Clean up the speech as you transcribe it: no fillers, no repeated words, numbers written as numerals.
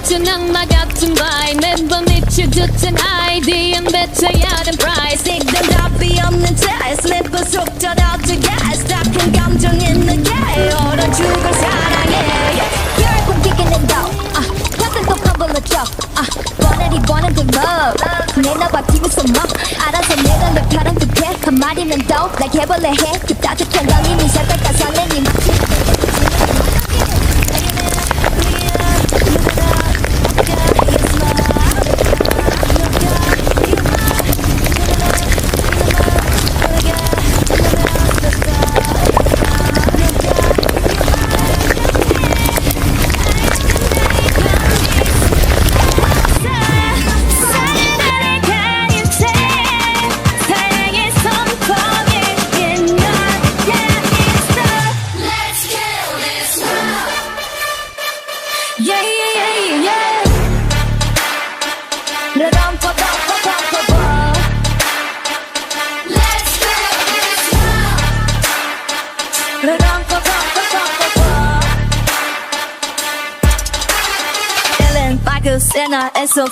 멋진 악마 같은 바이 매번 미쳐듣던 아이디어는 뱉어야 하는 프라이스 식던 답이 없는 테스트 매번 속 터졌지 gas 다 큰 감정 있는 게 얼어 죽을 사랑해 결국 이기는 너 약간 또 퍼블러져 뻔한 이번엔 또 love 내 너와 비웃어 뭐 알아서 내가 내 바람 듯해 한마디는 또날 개벌레해 그 따뜻한 넌이 네 새벽과 설레니 Ellen, Michael, Senna, and so